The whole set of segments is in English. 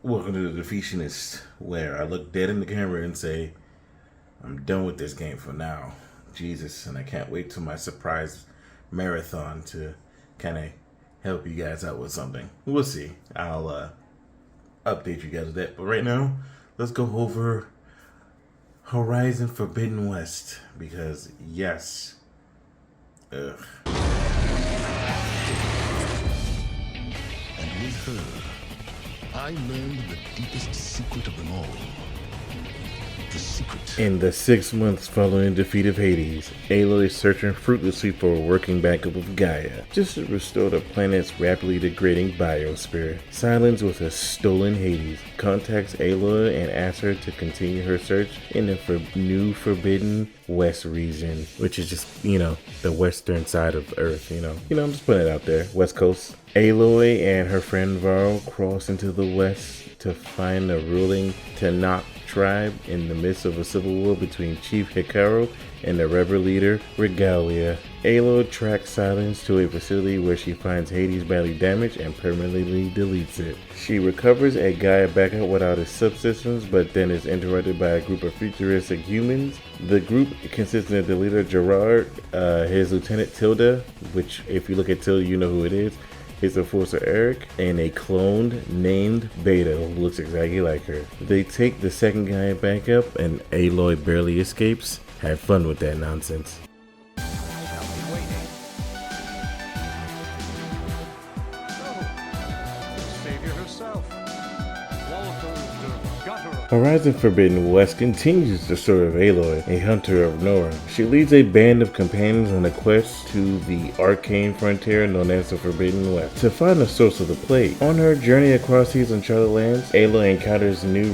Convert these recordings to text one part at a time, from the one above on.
Welcome to the Defeationist, where I look dead in the camera and say, I'm done with this game for now. Jesus, and I can't wait till my surprise marathon to kind of help you guys out with something. We'll see. I'll update you guys with that. But right now, let's go over Horizon Forbidden West, because yes. And with her, I learned the deepest secret of them all. The secret. In the 6 months following the defeat of Hades, Aloy is searching fruitlessly for a working backup of Gaia, just to restore the planet's rapidly degrading biosphere. Silence, with a stolen Hades, contacts Aloy and asks her to continue her search in the new Forbidden West region, which is just, the western side of Earth, I'm just putting it out there, West Coast. Aloy and her friend Varl cross into the west to find the ruling Tenakth tribe in the midst of a civil war between Chief Hikaru and the rebel leader Regalia. Aloy tracks Silence to a facility where she finds Hades badly damaged and permanently deletes it. She recovers a Gaia backup without its subsystems, but then is interrupted by a group of futuristic humans. The group consisting of the leader Gerard, his lieutenant Tilda, which if you look at Tilda you know who it is the Forcer Eric, and a clone named Beta who looks exactly like her. They take the second guy back up and Aloy barely escapes. Have fun with that nonsense. Horizon Forbidden West continues the story of Aloy, a hunter of Nora. She leads a band of companions on a quest to the arcane frontier known as the Forbidden West to find the source of the plague. On her journey across these uncharted lands, Aloy encounters new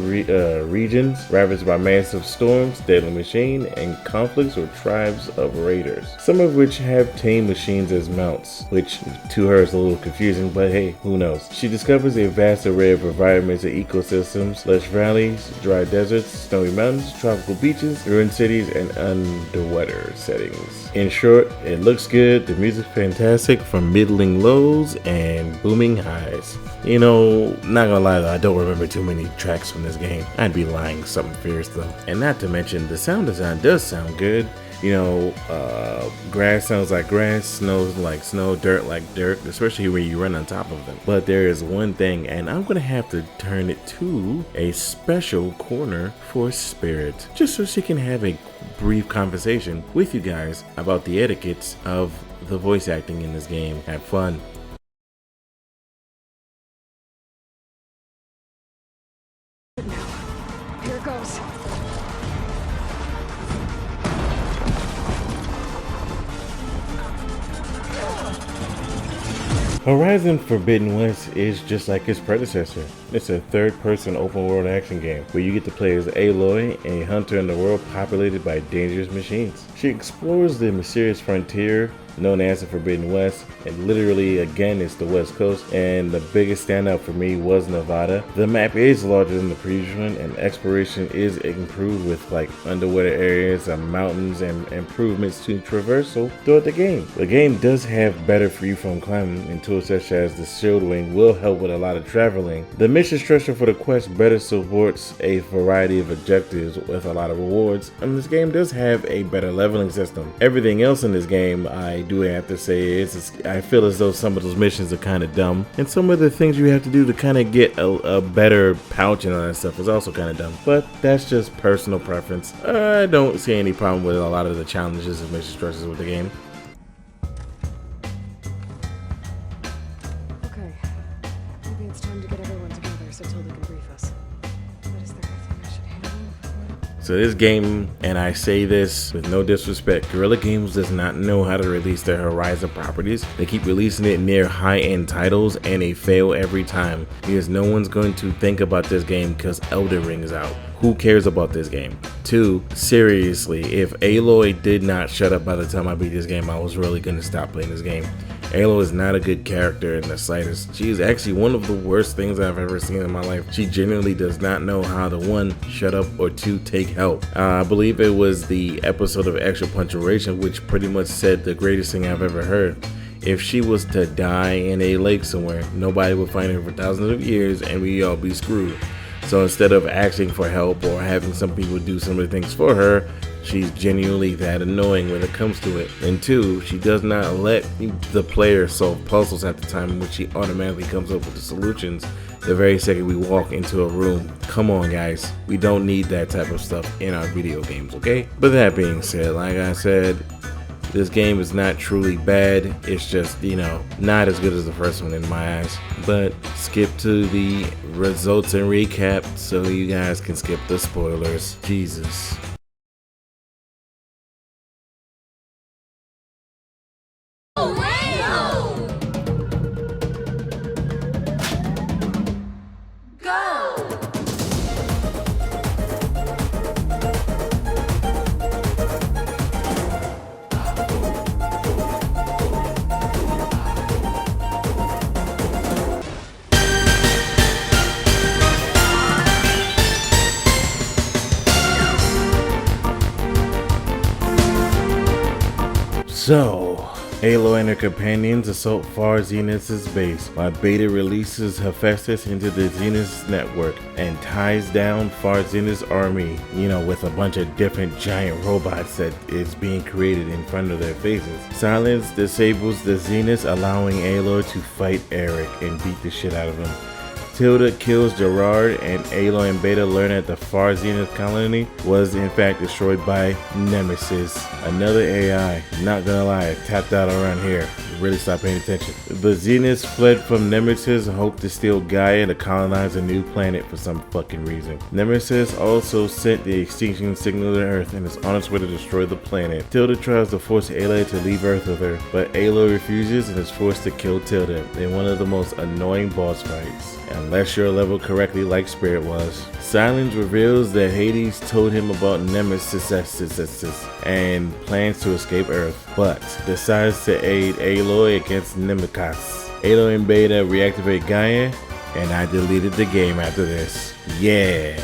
regions ravaged by massive storms, deadly machine, and conflicts with tribes of raiders, some of which have tame machines as mounts, which to her is a little confusing, but hey, who knows. She discovers a vast array of environments and ecosystems, lush valleys, dry deserts, snowy mountains, tropical beaches, ruined cities, and underwater settings. In short, it looks good, the music's fantastic, from middling lows and booming highs. Not gonna lie though, I don't remember too many tracks from this game. I'd be lying something fierce though. And not to mention, the sound design does sound good. Grass sounds like grass, snow like snow, dirt like dirt, especially when you run on top of them. But there is one thing, and I'm gonna have to turn it to a special corner for Spirit, just so she can have a brief conversation with you guys about the etiquettes of the voice acting in this game. Have fun. Here goes. Horizon Forbidden West is just like its predecessor. It's a third-person open-world action game where you get to play as Aloy, a hunter in the world populated by dangerous machines. She explores the mysterious frontier known as the Forbidden West, and literally again it's the West Coast, and the biggest standout for me was Nevada. The map is larger than the previous one, and exploration is improved with like underwater areas and mountains and improvements to traversal throughout the game. The game does have better freeform climbing, and tools such as the shield wing will help with a lot of traveling. The mission structure for the quest better supports a variety of objectives with a lot of rewards, and this game does have a better leveling system. Everything else in this game, I do have to say, I feel as though some of those missions are kind of dumb, and some of the things you have to do to kind of get a better pouch and all that stuff is also kind of dumb, but that's just personal preference. I don't see any problem with a lot of the challenges and mission structures with the game. Okay, maybe it's time to get everyone together so Tilda can brief us. But is there anything I should handle? So this game, and I say this with no disrespect, Guerrilla Games does not know how to release their Horizon properties. They keep releasing it near high-end titles and they fail every time because no one's going to think about this game because Elden Ring is out. Who cares about this game? 2, seriously, if Aloy did not shut up by the time I beat this game, I was really going to stop playing this game. Aloy is not a good character in the slightest. She is actually one of the worst things I've ever seen in my life. She genuinely does not know how to 1, shut up, or 2, take help. I believe it was the episode of Extra Punctuation which pretty much said the greatest thing I've ever heard. If she was to die in a lake somewhere, nobody would find her for thousands of years and we'd all be screwed. So instead of asking for help or having some people do some of the things for her, she's genuinely that annoying when it comes to it. And two, she does not let the player solve puzzles at the time in which she automatically comes up with the solutions the very second we walk into a room. Come on guys, we don't need that type of stuff in our video games, okay? But that being said, like I said, this game is not truly bad. It's just, not as good as the first one in my eyes. But skip to the results and recap so you guys can skip the spoilers. Jesus. So, Aloy and her companions assault Far Zenith's base, while Beta releases Hephaestus into the Zenith network and ties down Far Zenith's army, with a bunch of different giant robots that is being created in front of their faces. Silence disables the Zenith, allowing Aloy to fight Eric and beat the shit out of him. Tilda kills Gerard, and Aloy and Beta learn that the Far Zenith colony was in fact destroyed by Nemesis, another AI. Not gonna lie, tapped out around here. Really stop paying attention. The Zeniths fled from Nemesis and hoped to steal Gaia to colonize a new planet for some fucking reason. Nemesis also sent the extinction signal to Earth and is on its way to destroy the planet. Tilda tries to force Aloy to leave Earth with her, but Aloy refuses and is forced to kill Tilda in one of the most annoying boss fights, unless you're leveled correctly like Spirit was. Silence reveals that Hades told him about Nemesis and plans to escape Earth, but decides to aid Aloy against Nemesis. Aloy and Beta reactivate Gaia, and I deleted the game after this. Yeah.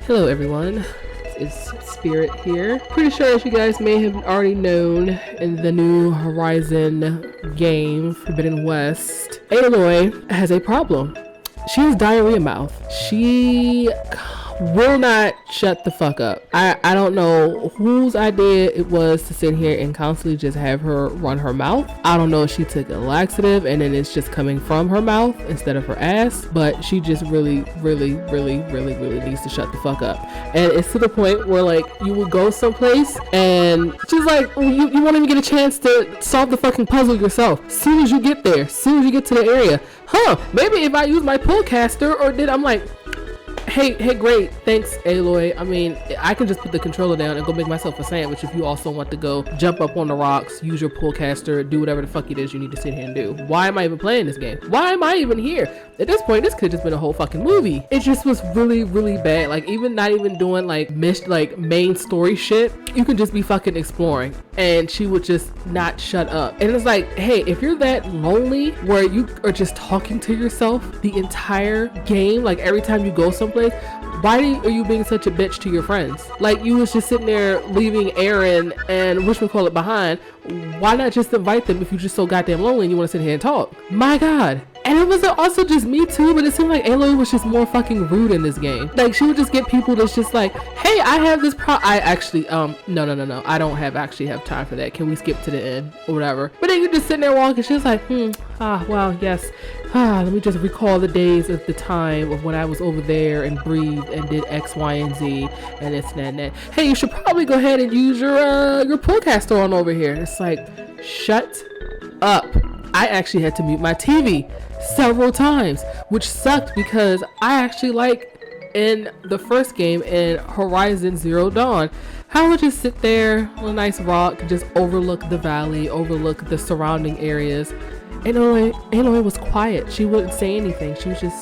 Hello everyone, it's Spirit here. Pretty sure as you guys may have already known, in the new Horizon game, Forbidden West, Aloy has a problem. She has diarrhea mouth. She will not shut the fuck up. I don't know whose idea it was to sit here and constantly just have her run her mouth. I don't know if she took a laxative and then it's just coming from her mouth instead of her ass, but she just really needs to shut the fuck up. And it's to the point where like you will go someplace and she's like, you won't even get a chance to solve the fucking puzzle yourself. As soon as you get there, as soon as you get to the area, maybe if I use my pullcaster or did, I'm like, Hey, great. Thanks, Aloy. I mean, I can just put the controller down and go make myself a sandwich if you also want to go jump up on the rocks, use your pullcaster, do whatever the fuck it is you need to sit here and do. Why am I even playing this game? Why am I even here? At this point, this could have just been a whole fucking movie. It just was really bad. Like, even not even doing like main story shit, you can just be fucking exploring. And she would just not shut up. And it's like, hey, if you're that lonely where you are just talking to yourself the entire game, like every time you go someplace, why are you being such a bitch to your friends? Like, you was just sitting there leaving Aaron and whatchamacallit behind. Why not just invite them if you're just so goddamn lonely and you want to sit here and talk? My God. And it was also just me too, but it seemed like Aloy was just more fucking rude in this game. Like, she would just get people that's just like, hey, I have this I actually, no. I don't actually have time for that. Can we skip to the end or whatever? But then you're just sitting there walking. She's like, well, yes. Let me just recall the days of the time of when I was over there and breathed and did X, Y, and Z and this and that. Hey, you should probably go ahead and use your pullcaster on over here. It's like, shut up. I actually had to mute my TV several times, which sucked because I actually like in the first game in Horizon Zero Dawn. How would just sit there on a nice rock, just overlook the valley, overlook the surrounding areas. Aloy was quiet. She wouldn't say anything. She was just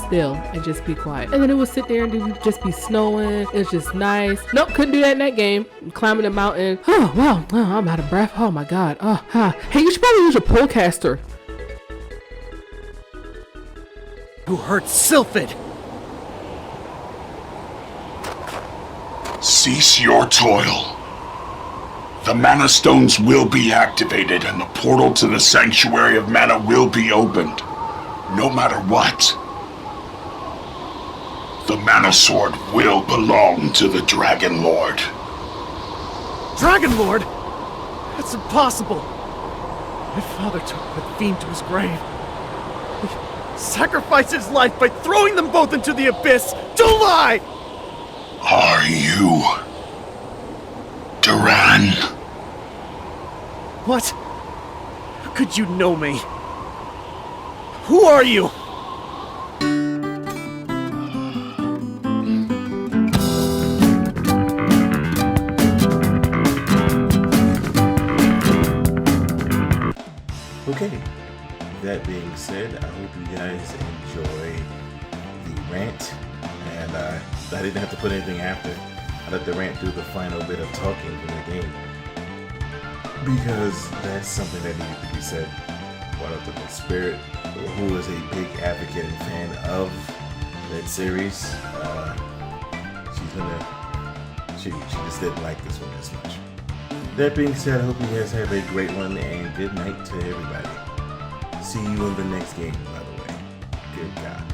still and just be quiet. And then it would sit there and it would just be snowing. It was just nice. Nope, couldn't do that in that game. Climbing a mountain. Oh, wow. Oh, I'm out of breath. Oh my God. Oh, huh. Hey, you should probably use your polecaster. Who hurt Sylphid? Cease your toil. The Mana Stones will be activated and the portal to the Sanctuary of Mana will be opened. No matter what. The Mana Sword will belong to the Dragon Lord. Dragon Lord? That's impossible. My father took the fiend to his grave. He sacrificed his life by throwing them both into the abyss. Don't lie! Are you Duran? What? How could you know me? Who are you? Okay, that being said, I hope you guys enjoy the rant, and I didn't have to put anything after. I let the rant do the final bit of talking from the game, because that's something that needed to be said. Brought up the Spirit, who is a big advocate and fan of that series. She just didn't like this one as much. That being said, I hope you guys have a great one, and good night to everybody. See you in the next game, by the way. Good God.